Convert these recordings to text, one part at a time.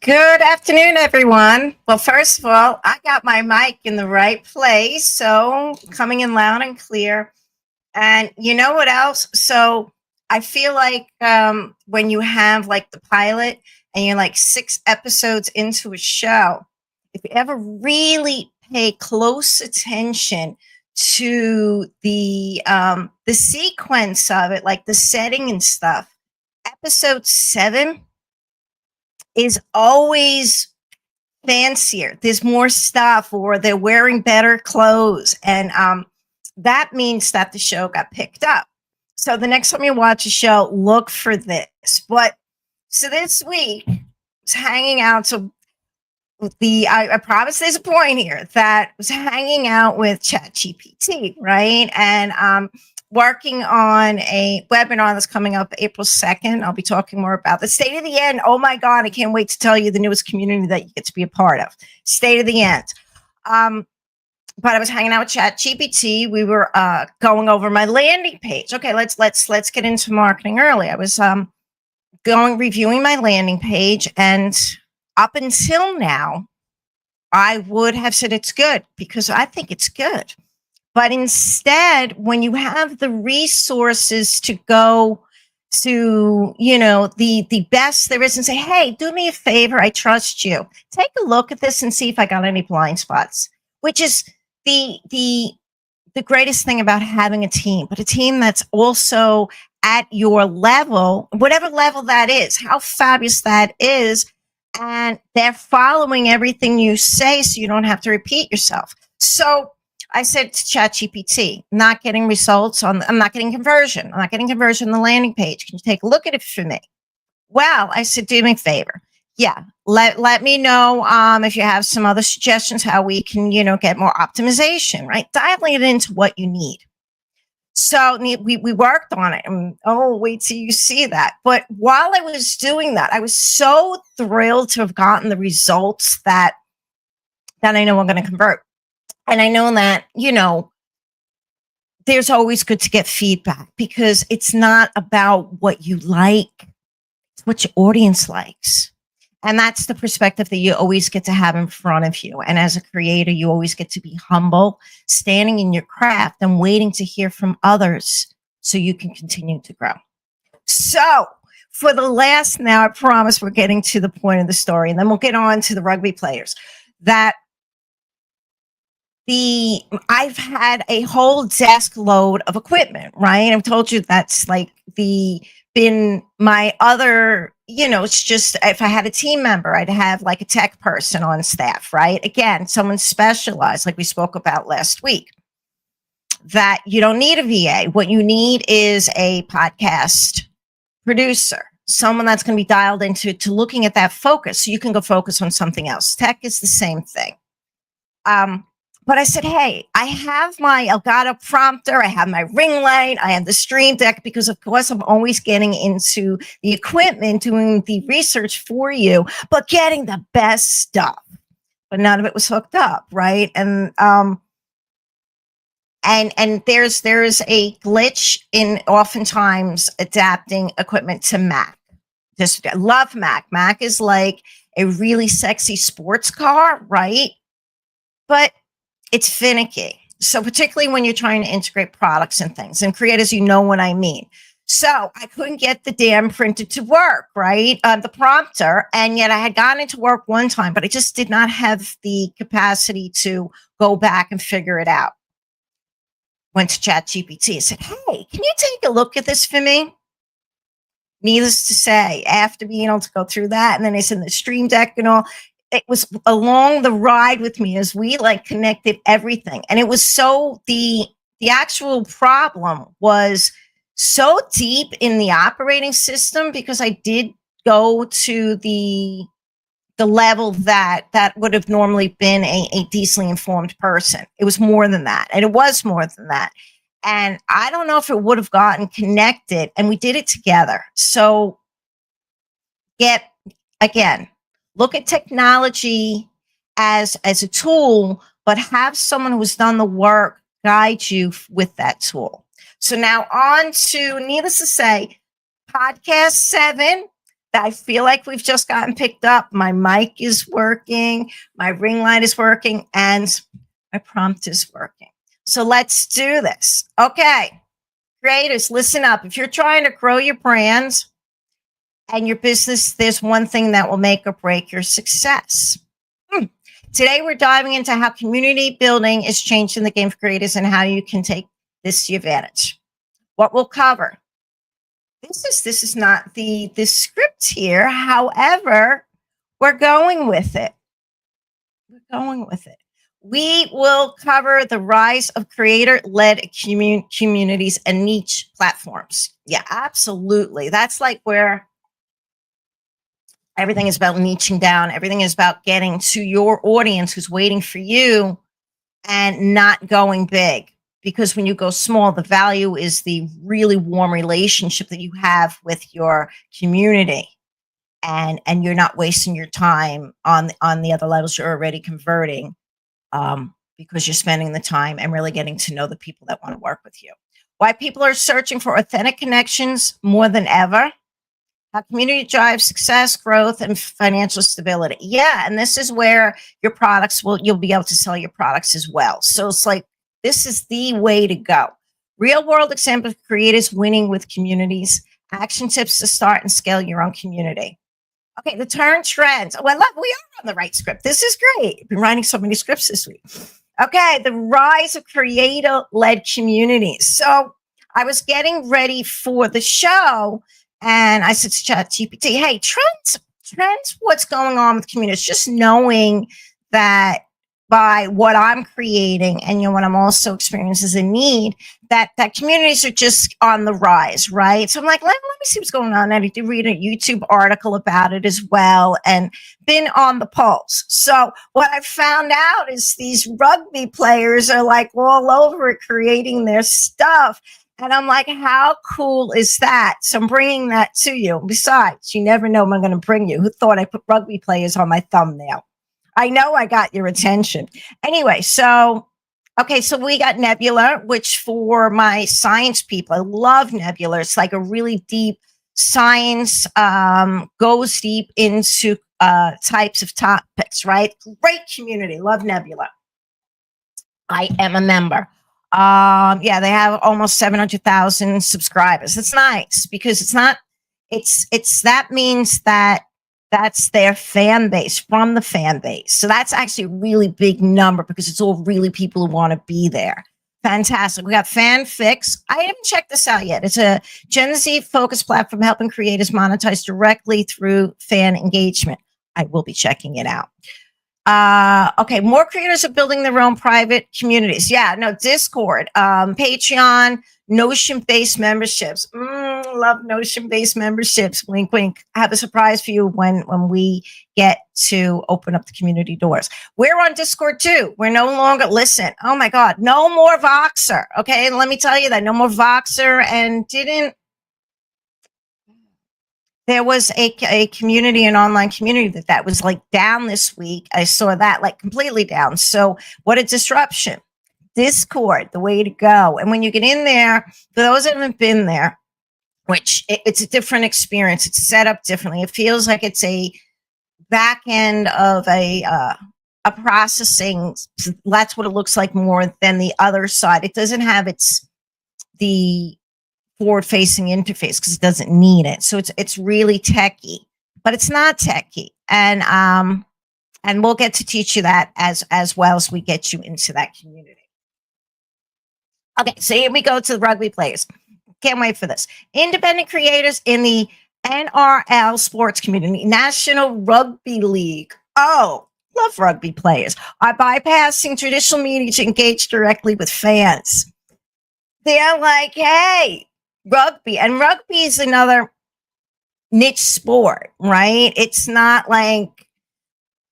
Good afternoon, everyone. Well, first of all, I got my mic in the right place, so coming in loud and clear. And you know what else? So I feel like when you have like the pilot and you're like 6 episodes into a show, if you ever really pay close attention to the sequence of it, like the setting and stuff, episode 7 is always fancier. There's more stuff, or they're wearing better clothes, and that means that the show got picked up. So the next time you watch a show, look for this. But so this week, I was hanging out. So I promise there's a point here that was hanging out with ChatGPT, right? And working on a webinar that's coming up April 2nd. I'll be talking more about the State of the End. Oh my God, I can't wait to tell you the newest community that you get to be a part of. State of the End. But I was hanging out with ChatGPT. We were going over my landing page. Okay, let's get into marketing early. I was reviewing my landing page, and up until now, I would have said it's good because I think it's good. But instead, when you have the resources to go to, the best there is and say, hey, do me a favor, I trust you. Take a look at this and see if I got any blind spots, which is the greatest thing about having a team, but a team that's also at your level, whatever level that is, how fabulous that is. And they're following everything you say so you don't have to repeat yourself. So I said to ChatGPT, not getting results I'm not getting conversion. I'm not getting conversion on the landing page. Can you take a look at it for me? Well, I said, do me a favor. Yeah, let me know if you have some other suggestions how we can, get more optimization, right? Dialing it into what you need. So we worked on it, and wait till you see that. But while I was doing that, I was so thrilled to have gotten the results that I know I'm going to convert. And I know that, there's always good to get feedback because it's not about what you like, it's what your audience likes. And that's the perspective that you always get to have in front of you. And as a creator, you always get to be humble, standing in your craft and waiting to hear from others so you can continue to grow. So for the last, now I promise we're getting to the point of the story, and then we'll get on to the rugby players. I've had a whole desk load of equipment, right? I've told you that's like been my other, it's just if I had a team member, I'd have like a tech person on staff, right? Again, someone specialized, like we spoke about last week, that you don't need a VA. What you need is a podcast producer, someone that's going to be dialed into looking at that focus so you can go focus on something else. Tech is the same thing. But I said, hey, I've got a prompter, I have my ring light, I have the Stream Deck, because of course I'm always getting into the equipment, doing the research for you, but getting the best stuff. But none of it was hooked up, right? And there's a glitch in oftentimes adapting equipment to Mac. Just love Mac. Mac is like a really sexy sports car, right? But it's finicky. So particularly when you're trying to integrate products and things, and creators, you know what I mean. So I couldn't get the damn printer to work, right? The prompter. And yet I had gotten it to work one time, but I just did not have the capacity to go back and figure it out. Went to ChatGPT and said, hey, can you take a look at this for me? Needless to say, after being able to go through that, and then it's in the Stream Deck and all, it was along the ride with me as we like connected everything. And it was so the actual problem was so deep in the operating system, because I did go to the level that would have normally been a decently informed person. It was more than that. And it was more than that. And I don't know if it would have gotten connected, and we did it together. So look at technology as a tool, but have someone who's done the work guide you with that tool. So now on to, needless to say, podcast 7. I feel like we've just gotten picked up. My mic is working, my ring light is working, and my prompt is working. So let's do this. Okay, creators, listen up. If you're trying to grow your brands and your business, there's one thing that will make or break your success. Today, we're diving into how community building is changing the game for creators and how you can take this to your advantage. What we'll cover. This is not the script here. However, we're going with it. We're going with it. We will cover the rise of creator-led communities and niche platforms. Yeah, absolutely. That's like where everything is about niching down. Everything is about getting to your audience who's waiting for you and not going big. Because when you go small, the value is the really warm relationship that you have with your community. And you're not wasting your time on the other levels you're already converting, because you're spending the time and really getting to know the people that want to work with you. Why people are searching for authentic connections more than ever. How community drives success, growth, and financial stability. Yeah, and this is where your products you'll be able to sell your products as well. So it's like, this is the way to go. Real world example of creators winning with communities. Action tips to start and scale your own community. Okay, the turn trends. Well, look, we are on the right script. This is great. I've been writing so many scripts this week. Okay, the rise of creator-led communities. So I was getting ready for the show, and I said to ChatGPT, hey, trends, what's going on with communities? Just knowing that by what I'm creating and what I'm also experiencing as a need, that communities are just on the rise, right? So I'm like, let me see what's going on. And I did read a YouTube article about it as well and been on the pulse. So what I found out is these rugby players are like all over it, creating their stuff. And I'm like, how cool is that? So I'm bringing that to you. Besides, you never know what I'm going to bring you. Who thought I put rugby players on my thumbnail? I know I got your attention. Anyway, so we got Nebula, which for my science people, I love Nebula. It's like a really deep science, goes deep into types of topics, right? Great community. Love Nebula. I am a member. Yeah, they have almost 700,000 subscribers. It's nice because that means that's their fan base, from the fan base. So that's actually a really big number because it's all really people who want to be there. Fantastic. We got FanFix. I haven't checked this out yet. It's a Gen Z focused platform helping creators monetize directly through fan engagement. I will be checking it out. Okay, more creators are building their own private communities. Yeah, no, Discord, Patreon, Notion-based memberships. Love Notion-based memberships. Wink, wink. I have a surprise for you when we get to open up the community doors. We're on Discord too. We're no longer, listen, oh my God, no more Voxer. Okay, and let me tell you that, no more Voxer, and there was a community, an online community that was like down this week. I saw that like completely down. So what a disruption. Discord, the way to go. And when you get in there, for those that haven't been there, which it's a different experience. It's set up differently. It feels like it's a back end of a processing. That's what it looks like more than the other side. It doesn't have the forward-facing interface because it doesn't need it. So it's really techy, but it's not techy. And we'll get to teach you that as well as we get you into that community. Okay, so here we go to the rugby players. Can't wait for this. Independent creators in the NRL sports community, National Rugby League. Oh, love rugby players. Are bypassing traditional media to engage directly with fans. They're like, hey, rugby. And rugby is another niche sport, right? It's not like,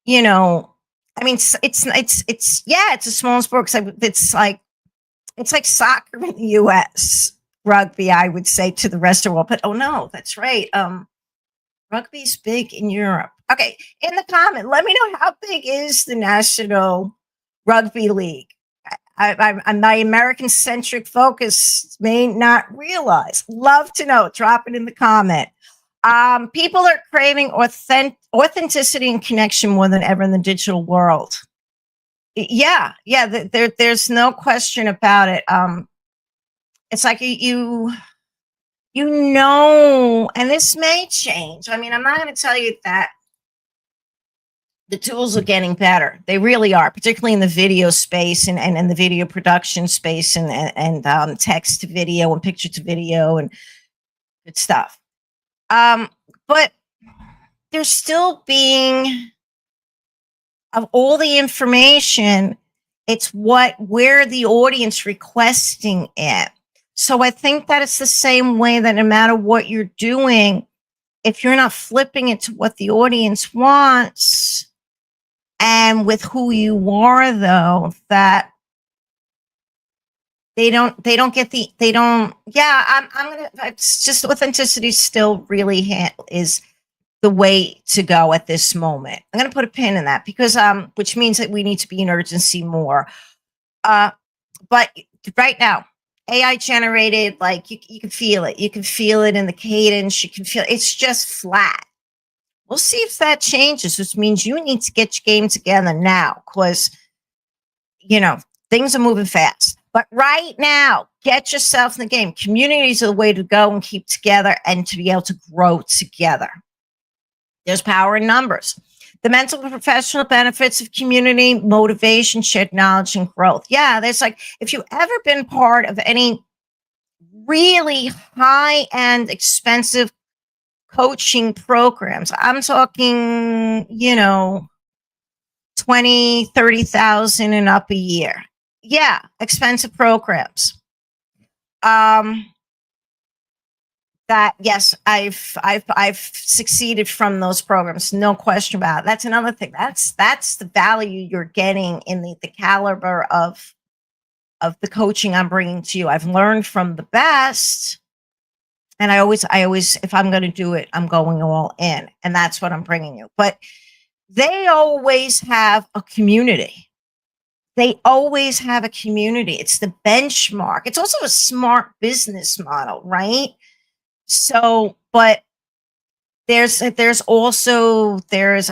I mean, it's a small sport because it's like soccer in the U.S. Rugby, I would say, to the rest of the world. But oh no, that's right. Rugby's big in Europe. Okay, in the comment, let me know how big is the National Rugby League. I'm my American-centric focus may not realize. Love to know. Drop it in the comment. People are craving authenticity and connection more than ever in the digital world. Yeah, yeah. There's no question about it. It's like and this may change. I mean, I'm not going to tell you that the tools are getting better. They really are, particularly in the video space and the video production space and text to video and picture to video and good stuff. But there's still being of all the information, it's where the audience requesting it. So I think that it's the same way that no matter what you're doing, if you're not flipping it to what the audience wants and with who you are, though, that they don't yeah, I'm gonna, it's just authenticity still really is the way to go at this moment. I'm going to put a pin in that because which means that we need to be in urgency more. But right now, AI generated, like you can feel it. You can feel it in the cadence. You can feel it's just flat. We'll see if that changes, which means you need to get your game together now because things are moving fast. But right now, get yourself in the game. Communities are the way to go and keep together and to be able to grow together. There's power in numbers. The mental and professional benefits of community, motivation, shared knowledge, and growth. Yeah, there's like, if you've ever been part of any really high-end, expensive coaching programs, I'm talking, 20, 30,000 and up a year. Yeah, expensive programs. That yes, I've succeeded from those programs, no question about it. That's another thing. That's the value you're getting in the caliber of the coaching I'm bringing to you. I've learned from the best, and I always, if I'm going to do it, I'm going all in, and that's what I'm bringing you. But they always have a community. They always have a community. It's the benchmark. It's also a smart business model, right? So, but I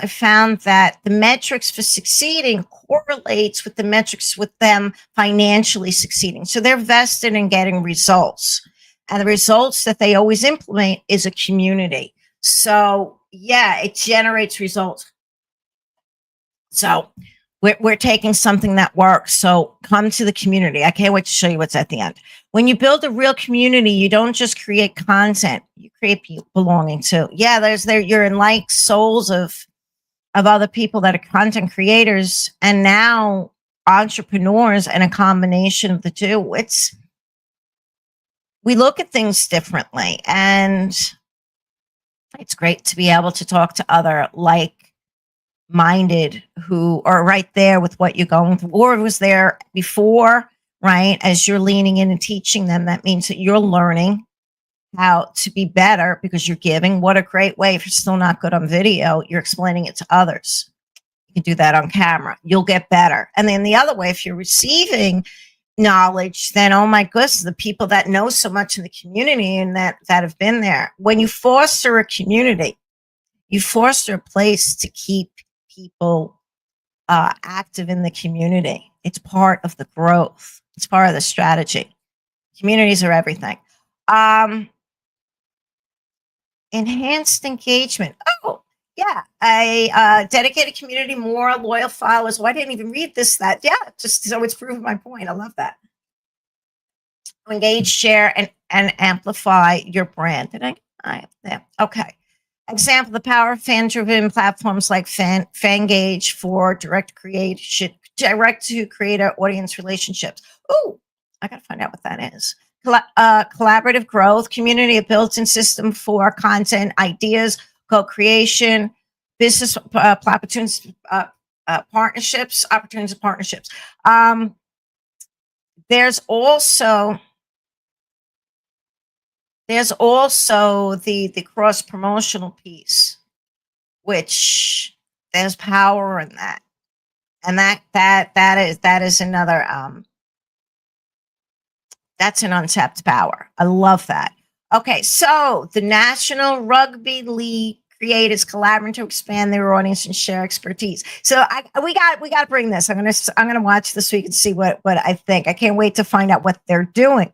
found that the metrics for succeeding correlates with the metrics with them financially succeeding. So they're vested in getting results, and the results that they always implement is a community. So yeah, it generates results. So we're taking something that works. So come to the community. I can't wait to show you what's at the end. When you build a real community, you don't just create content, you create people belonging to. Yeah, you're in like souls of other people that are content creators and now entrepreneurs, and a combination of the two. We look at things differently, and it's great to be able to talk to other minded who are right there with what you're going through or was there before, right? As you're leaning in and teaching them, that means that you're learning how to be better because you're giving. What a great way. If you're still not good on video, you're explaining it to others. You can do that on camera. You'll get better. And then the other way, if you're receiving knowledge, then, oh my goodness, the people that know so much in the community and that have been there. When you foster a community, you foster a place to keep people active in the community. It's part of the growth. It's part of the strategy. Communities are everything. Enhanced engagement. Oh, yeah. A dedicated community, more loyal followers. Oh, I didn't even read this, that. Yeah, just so it's proving my point. I love that. Engage, share, and amplify your brand. Did I? Yeah. Okay. Example, the power of fan-driven platforms like Fangage for direct to creator audience relationships. Oh, I got to find out what that is. Collaborative growth, community, a built-in system for content, ideas, co-creation, business opportunities, partnerships. There's also the cross promotional piece, which there's power in that, and that is another that's an untapped power. I love that. Okay, so the National Rugby League creators collaborating to expand their audience and share expertise. So we got to bring this. I'm gonna watch this week and see what I think. I can't wait to find out what they're doing.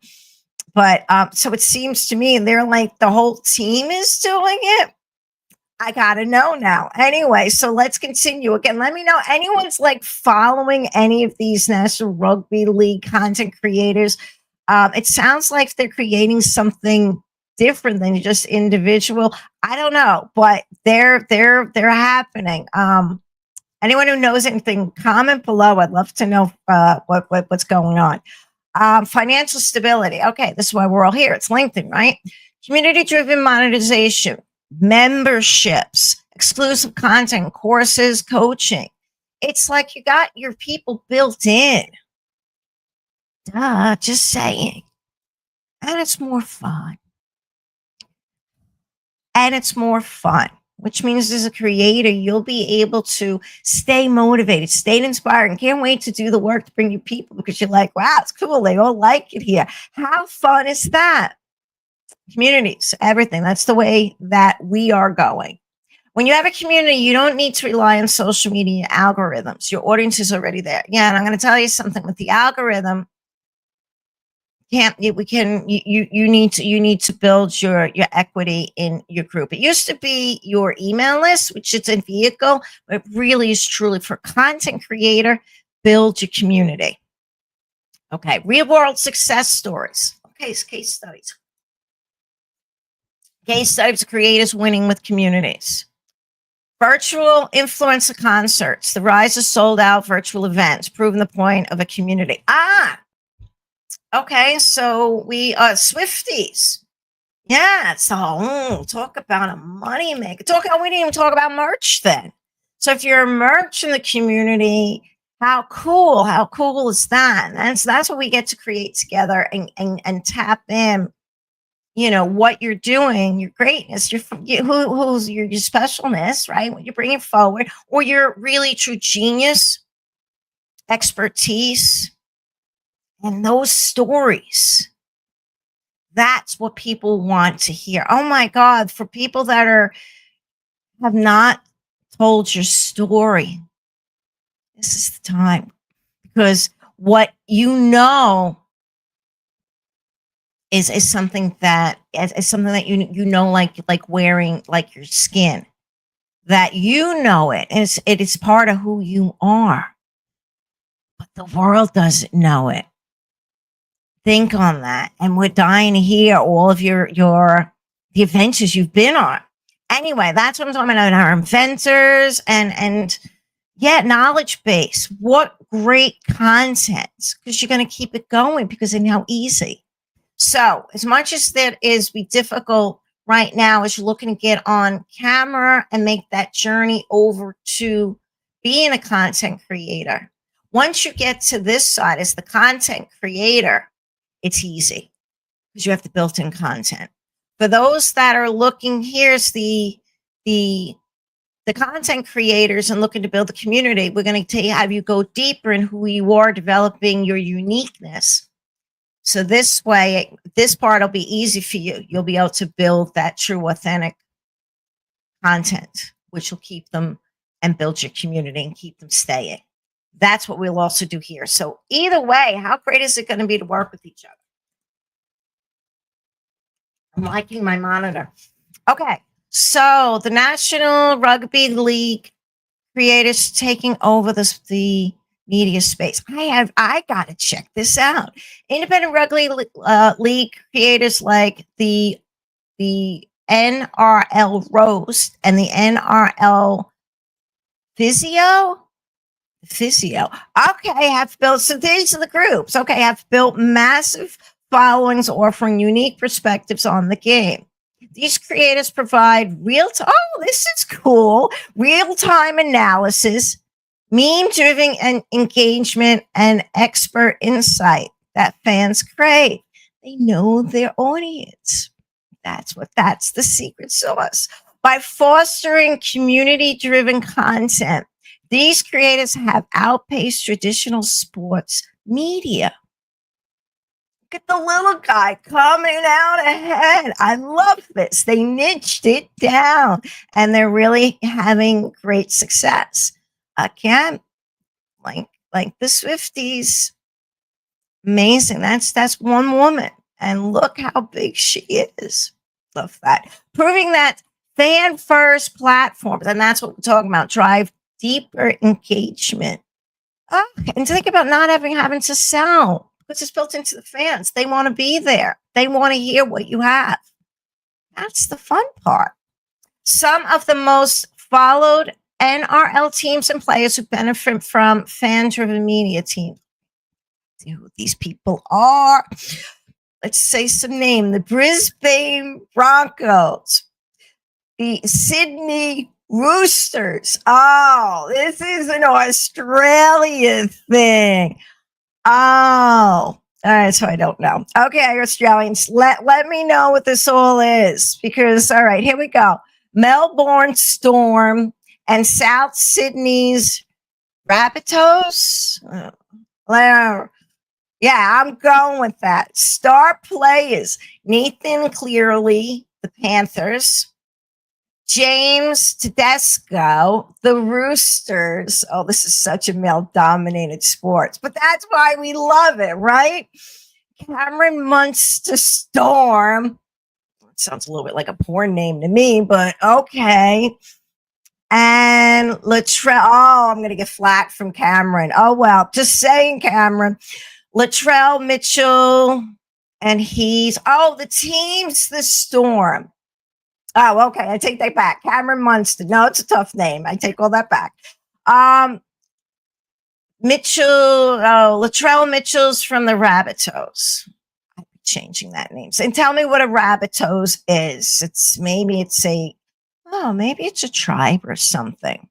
But so it seems to me they're like the whole team is doing it. I gotta know now. Anyway, so let's continue. Again, let me know anyone's like following any of these National Rugby League content creators. It sounds like they're creating something different than just individual. I don't know, but they're happening. Anyone who knows anything, comment below. I'd love to know what's going on. Financial stability. Okay, this is why we're all here. It's LinkedIn, right? Community driven monetization, memberships, exclusive content, courses, coaching. It's like you got your people built in. Duh, just saying. And it's more fun. And it's more fun, which means as a creator, you'll be able to stay motivated, stay inspired, and can't wait to do the work to bring you people because you're like, wow, it's cool. They all like it here. How fun is that? Communities, everything. That's the way that we are going. When you have a community, you don't need to rely on social media algorithms. Your audience is already there. Yeah, and I'm going to tell you something with the algorithm. You need to build your equity in your group. It used to be your email list, which is a vehicle, but it really is truly for content creator. Build your community. Okay, real world success stories. Okay, case studies. Case studies of creators winning with communities. Virtual influencer concerts, the rise of sold out virtual events, proving the point of a community. Okay, so we are Swifties. Yeah, so talk about a money maker. We didn't even talk about merch then. So if you're a merch in the community, how cool is that? And so that's what we get to create together and tap in, what you're doing, your greatness, who's your specialness, right? What you're bringing forward, or your really true genius, expertise, and those stories. That's what people want to hear. Oh my God, for people that have not told your story, this is the time, because what is something that is something that like wearing like your skin, that it is part of who you are, but the world doesn't know it. Think on that, and we're dying to hear all of the adventures you've been on. Anyway, that's what I'm talking about. Our inventors and knowledge base. What great content, because you're going to keep it going because of how easy. So as much as that is be difficult right now, as you're looking to get on camera and make that journey over to being a content creator, once you get to this side as the content creator, it's easy because you have the built-in content. For those that are looking, here's the content creators and looking to build a community. We're going to have you go deeper in who you are, developing your uniqueness. So this way, this part will be easy for you. You'll be able to build that true, authentic content, which will keep them and build your community and keep them staying. That's what we'll also do here. So either way, how great is it going to be to work with each other? I'm liking my monitor. Okay, so the National Rugby League creators taking over the media space. I got to check this out. Independent rugby league creators like the NRL Roast and the NRL Physio. Okay, have built, so these are the groups. Okay, have built massive followings offering unique perspectives on the game. These creators provide this is cool, real-time analysis, meme-driven and engagement, and expert insight that fans crave. They know their audience. That's the secret sauce. By fostering community-driven content, these creators have outpaced traditional sports media. Look at the little guy coming out ahead. I love this. They niched it down and they're really having great success. Again, like the Swifties, amazing. That's one woman. And look how big she is. Love that. Proving that fan first platforms, and that's what we're talking about, drive deeper engagement. Oh, and think about not having to sell because it's built into the fans. They want to be there. They want to hear what you have. That's the fun part. Some of the most followed NRL teams and players who benefit from fan-driven media teams. See who these people are. Let's say some name. The Brisbane Broncos. The Sydney Roosters. Oh, this is an Australia thing. Oh, all right. So I don't know. Okay, Australians, let me know what this all is because, all right, here we go. Melbourne Storm and South Sydney's Rabbitohs. Yeah, I'm going with that. Star players: Nathan Cleary, the Panthers. James Tedesco, the Roosters. Oh, this is such a male-dominated sport, but that's why we love it, right? Cameron Munster Storm. It sounds a little bit like a porn name to me, but okay. And Latrell. Oh, I'm going to get flack from Cameron. Oh, well, just saying, Cameron. Latrell Mitchell, and the team's the Storm. Oh, okay. I take that back. Cameron Munster. No, it's a tough name. I take all that back. Latrell Mitchell's from the Rabbitohs. I'm changing that name. And tell me what a Rabbitohs is. Maybe it's a tribe or something.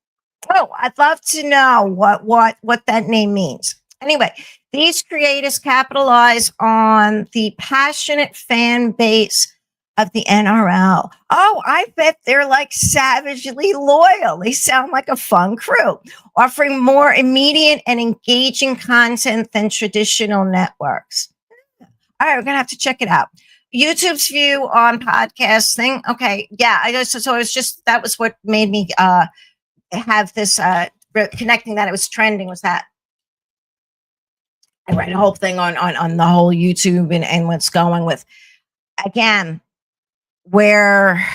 Oh, I'd love to know what that name means. Anyway, these creators capitalize on the passionate fan base of the NRL. Oh, I bet they're like savagely loyal. They sound like a fun crew, offering more immediate and engaging content than traditional networks. All right, we're gonna have to check it out. YouTube's view on podcasting. Okay, yeah, that was what made me have this connecting that it was trending was that. I read a whole thing on the whole YouTube and what's going with, again, where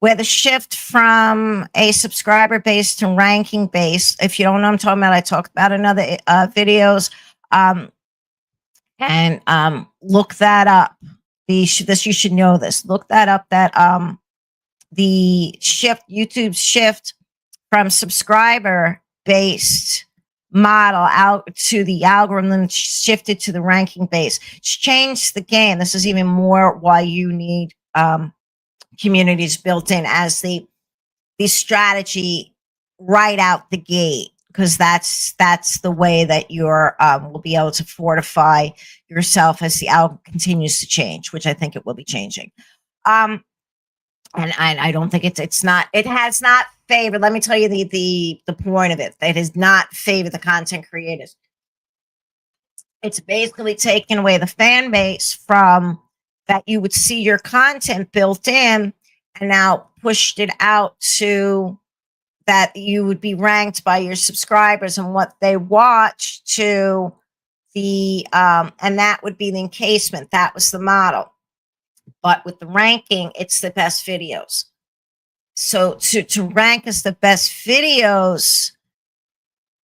the shift from a subscriber base to ranking base. If you don't know what I'm talking about, I talked about in other videos. And look that up. You should know this. Look that up. That YouTube's shift from subscriber based model out to the algorithm shifted to the ranking base. It's changed the game. This is even more why you need communities built in as the strategy right out the gate, because that's the way that you're will be able to fortify yourself as the algorithm continues to change, which I think it will be changing. And I don't think it has not favored. Let me tell you the point of it. It has not favored the content creators. It's basically taken away the fan base from that you would see your content built in, and now pushed it out to that you would be ranked by your subscribers and what they watch to the and that would be the encasement. That was the model. But with the ranking, it's the best videos. So to rank as the best videos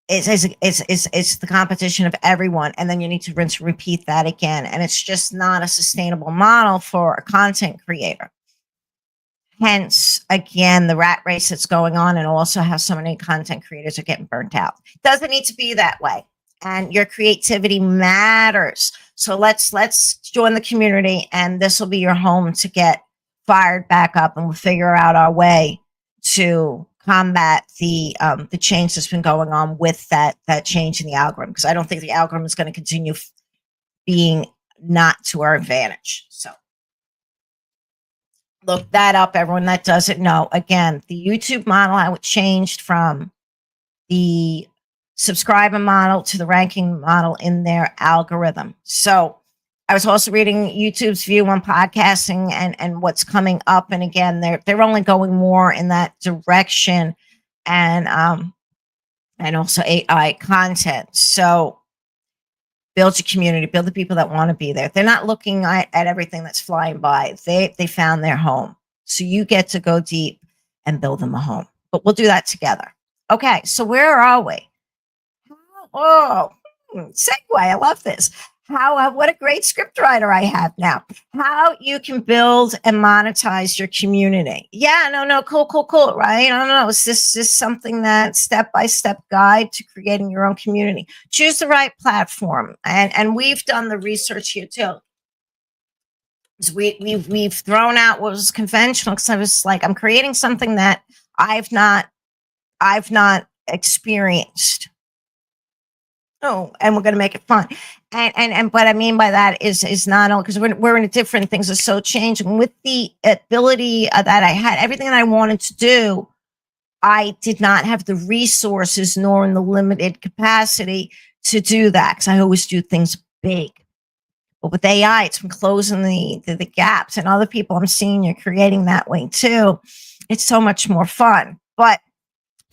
is the competition of everyone, and then you need to rinse and repeat that again, and it's just not a sustainable model for a content creator. Hence, again, the rat race that's going on, and also how so many content creators are getting burnt out. It doesn't need to be that way, and your creativity matters. So let's join the community, and this will be your home to get fired back up, and we'll figure out our way to combat the change that's been going on with that change in the algorithm, because I don't think the algorithm is going to continue being not to our advantage. So look that up, everyone that doesn't know. Again, the YouTube model, how it changed from the subscriber model to the ranking model in their algorithm. So I was also reading YouTube's view on podcasting and what's coming up. And again, they're only going more in that direction, and also AI content. So build your community, build the people that want to be there. They're not looking at everything that's flying by. They found their home. So you get to go deep and build them a home. But we'll do that together. Okay, so where are we? Oh, segue. I love this. What a great script writer I have now. How you can build and monetize your community. Yeah, no, cool, right? I don't know. Is this something that step-by-step guide to creating your own community? Choose the right platform. And we've done the research here too. We've thrown out what was conventional, because I was like, I'm creating something that I've not experienced. Oh, and we're going to make it fun. And what I mean by that is not only because we're in a different, things are so changing with the ability that I had, everything that I wanted to do. I did not have the resources nor in the limited capacity to do that, because I always do things big. But with AI, it's been closing the gaps, and other people I'm seeing you're creating that way too. It's so much more fun. But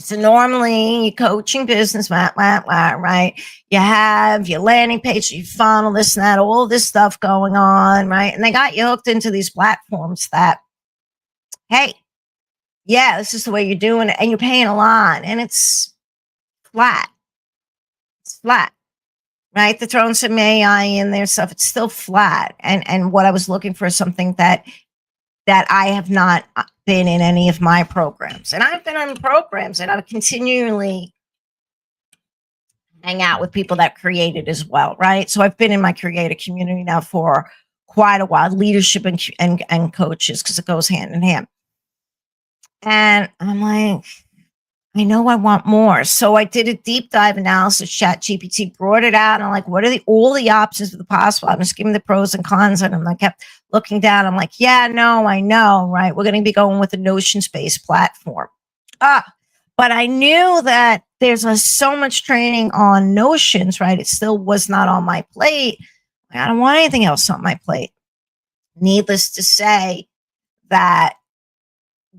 so normally you're coaching business, right? You have your landing page, your funnel, this and that, all this stuff going on, right? And they got you hooked into these platforms that, hey, yeah, this is the way you're doing it, and you're paying a lot, and it's flat. It's flat, right? They're throwing some AI in there stuff. It's still flat. And what I was looking for is something that I have not been in any of my programs. And I've been on programs, and I continually hang out with people that created as well, right? So I've been in my creator community now for quite a while, leadership and coaches, because it goes hand in hand. And I'm like, I know I want more. So I did a deep dive analysis. ChatGPT brought it out, and I'm like, what are all the options for the possible? I'm just giving the pros and cons, and I kept looking down. I'm like, yeah, no, I know, right? We're going to be going with a Notion-based platform. But I knew that there's so much training on Notions, right? It still was not on my plate. I don't want anything else on my plate. Needless to say that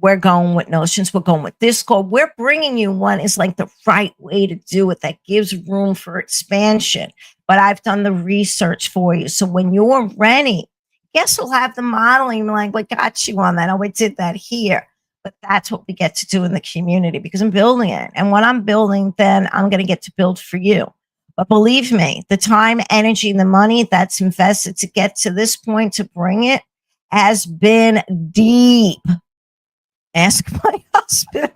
we're going with Notions. We're going with Discord. We're bringing you one is like the right way to do it, that gives room for expansion. But I've done the research for you. So when you're ready, guess we'll have the modeling, like, we got you on that. Oh, we did that here. But that's what we get to do in the community, because I'm building it. And when I'm building, then I'm going to get to build for you. But believe me, the time, energy, and the money that's invested to get to this point, to bring it, has been deep. Ask my husband.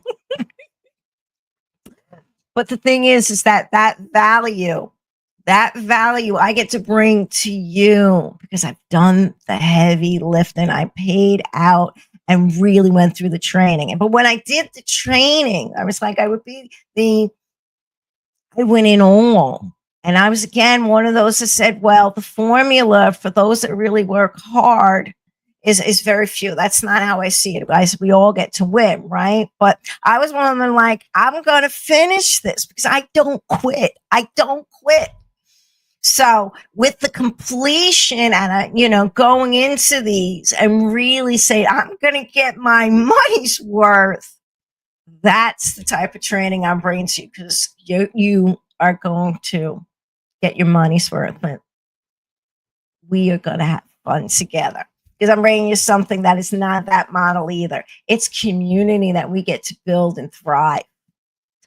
But the thing is that value I get to bring to you, because I've done the heavy lifting. I paid out and really went through the training. But when I did the training, I was like, I went in all. And I was, again, one of those that said, well, the formula for those that really work hard is very few. That's not how I see it, guys. We all get to win, right? But I was one of them, like, I'm going to finish this, because I don't quit. So with the completion and, going into these and really say, I'm going to get my money's worth. That's the type of training I'm bringing to you, because you are going to get your money's worth. But we are going to have fun together, because I'm bringing you something that is not that model either. It's community that we get to build and thrive.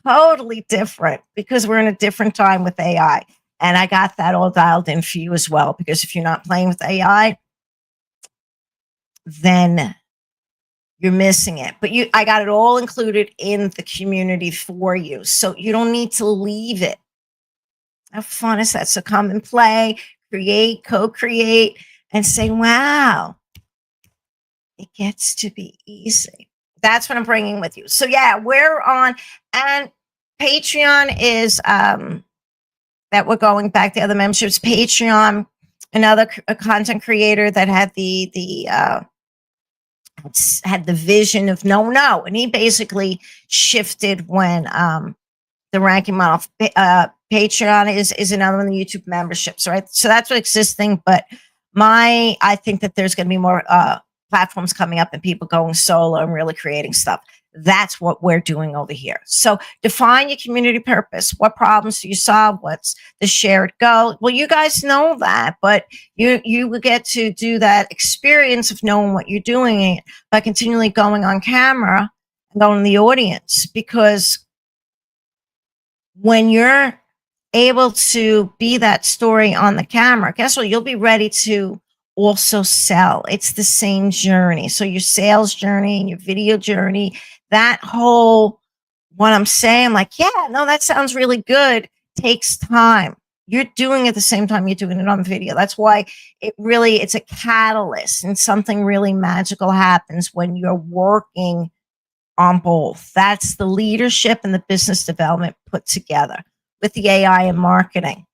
Totally different, because we're in a different time with AI. And I got that all dialed in for you as well, because if you're not playing with AI, then you're missing it. But I got it all included in the community for you. So you don't need to leave it. How fun is that? So come and play, create, co-create, and say, wow, it gets to be easy. That's what I'm bringing with you. So yeah, we're on, and Patreon is, that we're going back to other memberships. Patreon, another content creator that had had the vision of no, and he basically shifted when the ranking model. Patreon is another one, the YouTube memberships, right? So that's what existing. But I think that there's going to be more platforms coming up and people going solo and really creating stuff. That's what we're doing over here. So define your community purpose. What problems do you solve? What's the shared goal? Well, you guys know that, but you will get to do that experience of knowing what you're doing by continually going on camera and going to the audience. Because when you're able to be that story on the camera, guess what? You'll be ready to also sell. It's the same journey. So your sales journey and your video journey, that whole, what I'm saying, like, yeah, no, that sounds really good, takes time. You're doing it at the same time you're doing it on video. That's why it's a catalyst, and something really magical happens when you're working on both. That's the leadership and the business development put together with the AI and marketing.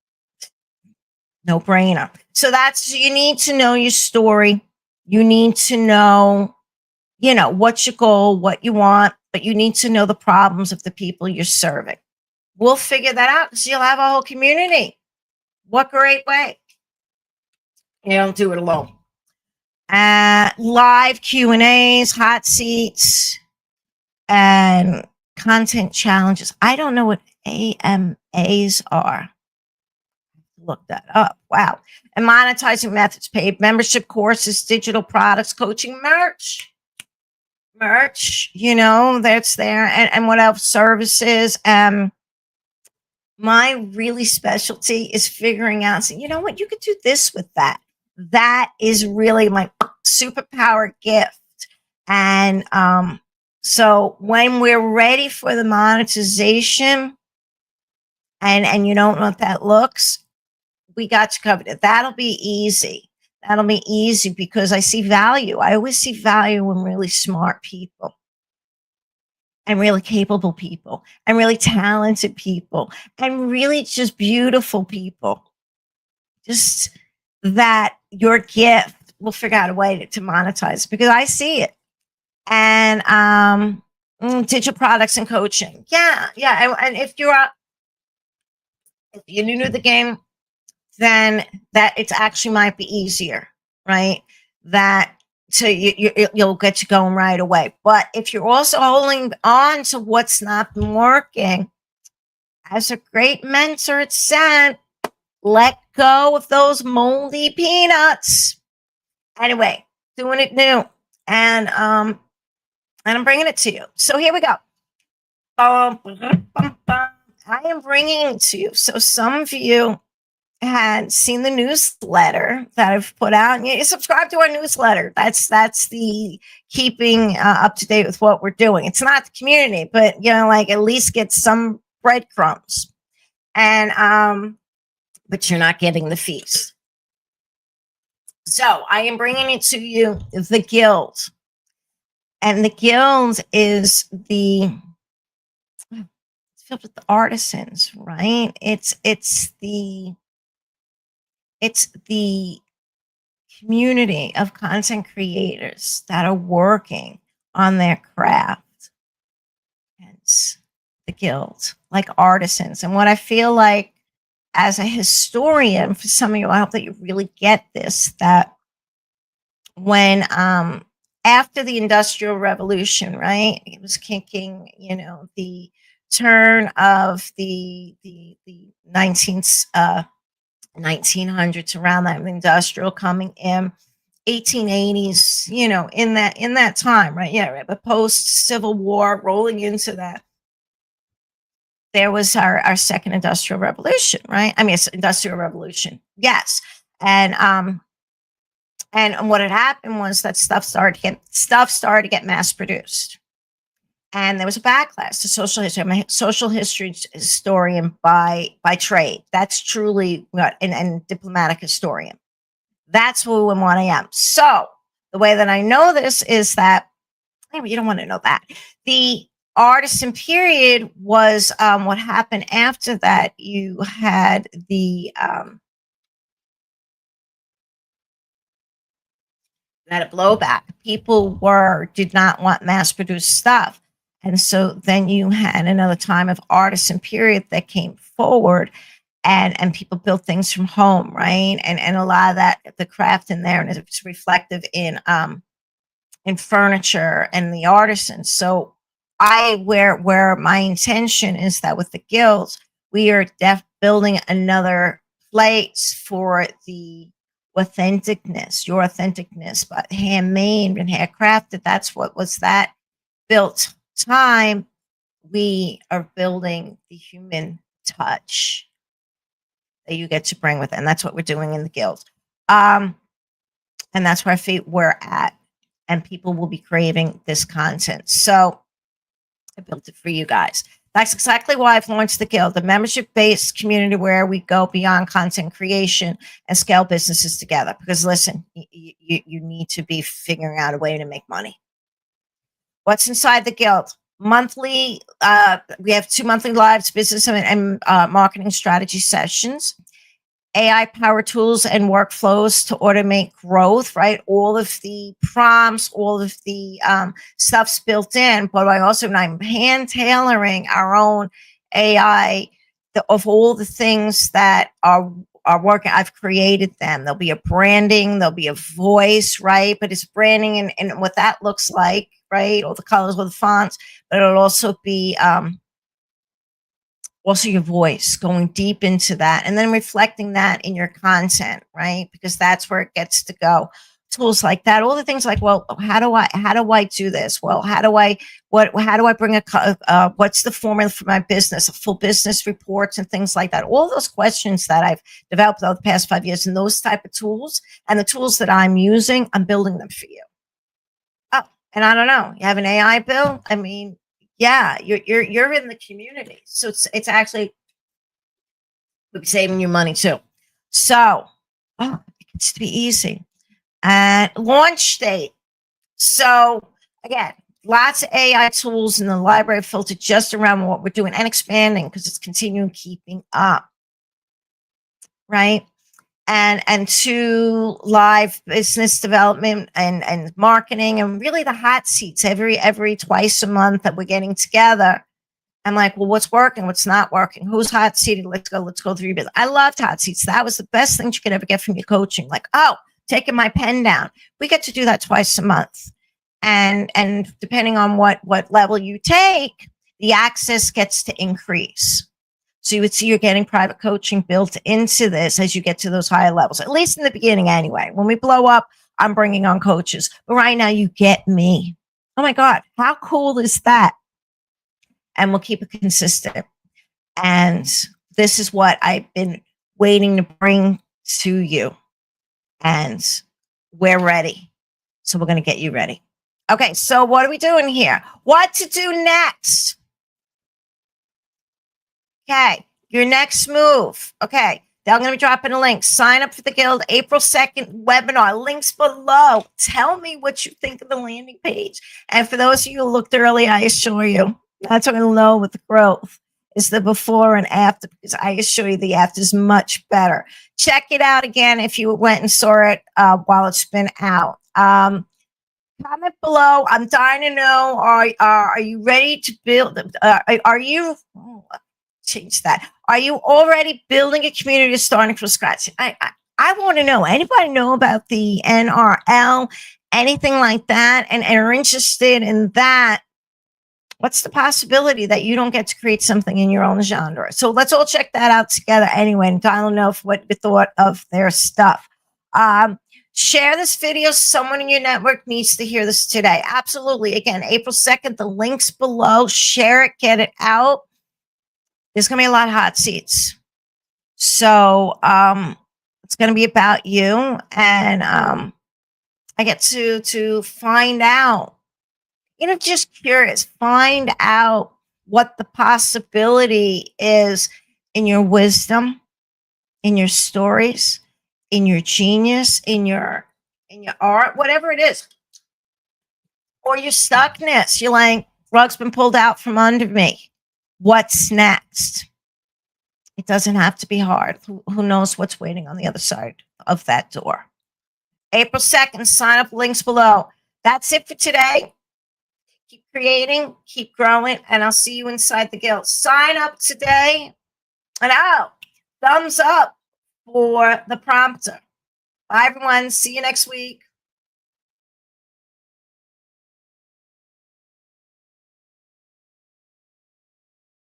No brainer. So you need to know your story. You need to know, what's your goal, what you want, but you need to know the problems of the people you're serving. We'll figure that out because you'll have a whole community. What great way. You don't do it alone. Live Q&As, hot seats, and content challenges. I don't know what AMAs are. Look that up. Wow. And monetizing methods, paid membership courses, digital products, coaching, merch, that's there. And what else? Services. My really specialty is figuring out, so, you know what, you could do this with that. That is really my superpower gift. And so when we're ready for the monetization and you don't know what that looks, we got you covered. That'll be easy. That'll be easy because I see value. I always see value in really smart people and really capable people and really talented people and really just beautiful people. Just that your gift will figure out a way to monetize, because I see it. And digital products and coaching. Yeah. And if you're new to the game, then that it actually might be easier, right? So you'll get you going right away. But if you're also holding on to what's not been working, as a great mentor had said, let go of those moldy peanuts. Anyway, doing it new, and I'm bringing it to you. So here we go. I am bringing it to you. So some of you had seen the newsletter that I've put out. You subscribe to our newsletter. That's the keeping up to date with what we're doing. It's not the community, but at least get some breadcrumbs. And but you're not getting the feast. So I am bringing it to you, the Guild, and the Guild is it's filled with the artisans, right? It's the community of content creators that are working on their craft. Hence the Guild, like artisans. And what I feel like as a historian, for some of you, I hope that you really get this, that when after the Industrial Revolution, right, it was kicking, the turn of the 1900s, around that industrial coming in, 1880s, in that time, right? Yeah, but post Civil War, rolling into that, there was our second Industrial Revolution, right? I mean, it's Industrial Revolution, yes. And what had happened was that stuff started to get mass produced. And there was a backlash to social history. I'm a social history historian by trade. That's truly and diplomatic historian. That's who and what I am. So the way that I know this is that, you don't want to know that. The artisan period was what happened after that. You had that a blowback. People did not want mass produced stuff. And so then you had another time of artisan period that came forward, and people built things from home, right? And a lot of that, the craft in there, and it's reflective in furniture and the artisans. So where my intention is that with the guilds, we are building another place for the authenticness, your authenticness, but handmade and handcrafted. That's what was that built time. We are building the human touch that you get to bring with it. And that's what we're doing in the guild. And that's where I feel we're at. And people will be craving this content. So I built it for you guys. That's exactly why I've launched the Guild, the membership-based community where we go beyond content creation and scale businesses together. Because listen, you need to be figuring out a way to make money. What's inside the Guild? Monthly, we have 2 monthly lives, business and marketing strategy sessions. AI power tools and workflows to automate growth, right? All of the prompts, all of the stuff's built in, but I'm hand tailoring our own AI of all the things that are working. I've created them. There'll be a branding, there'll be a voice, right? But it's branding and what that looks like, right? All the colors, all the fonts, but it'll also be also your voice, going deep into that and then reflecting that in your content, right? Because that's where it gets to go. Tools like that, all the things like, well, how do I do this? Well, how do I bring what's the formula for my business, full business reports and things like that? All those questions that I've developed over the past 5 years, and those type of tools and the tools that I'm using, I'm building them for you. Oh, and I don't know, you have an AI bill? I mean, yeah, you're in the community, so it's actually saving you money too. So, it gets to be easy. And launch date. So again, lots of AI tools in the library filtered just around what we're doing and expanding because it's continuing keeping up, right? And to live business development and marketing and really the hot seats every twice a month that we're getting together. I'm like, well, what's working? What's not working? Who's hot seated? Let's go through your business. I loved hot seats. That was the best thing you could ever get from your coaching. Like, oh, taking my pen down. We get to do that twice a month. And depending on what level you take, the access gets to increase. So you would see you're getting private coaching built into this as you get to those higher levels, at least in the beginning anyway. When we blow up, I'm bringing on coaches. But right now, you get me. Oh, my God. How cool is that? And we'll keep it consistent. And this is what I've been waiting to bring to you. And we're ready. So we're going to get you ready. Okay, so what are we doing here? What to do next? Okay, your next move. Okay, I'm going to be dropping a link. Sign up for the Guild, April 2nd webinar. Links below. Tell me what you think of the landing page. And for those of you who looked early, I assure you, that's what I know with the growth is the before and after, because I assure you the after is much better. Check it out again if you went and saw it while it's been out. Comment below. I'm dying to know, are you ready to build? Are you... change that. Are you already building a community starting from scratch? I want to know. Anybody know about the NRL, anything like that, and are interested in that? What's the possibility that you don't get to create something in your own genre? So let's all check that out together anyway, and I don't know what you thought of their stuff. Share this video. Someone in your network needs to hear this today. Absolutely. Again, April 2nd, the link's below. Share it, get it out. There's going to be a lot of hot seats. So it's going to be about you. And I get to find out, just curious, find out what the possibility is in your wisdom, in your stories, in your genius, in your art, whatever it is. Or your stuckness. You're like, rug's been pulled out from under me. What's next? It doesn't have to be hard. Who knows what's waiting on the other side of that door? April 2nd, sign up, links below. That's it for today. Keep creating, keep growing, and I'll see you inside the guild. Sign up today and out. Thumbs up for the prompter. Bye, everyone. See you next week.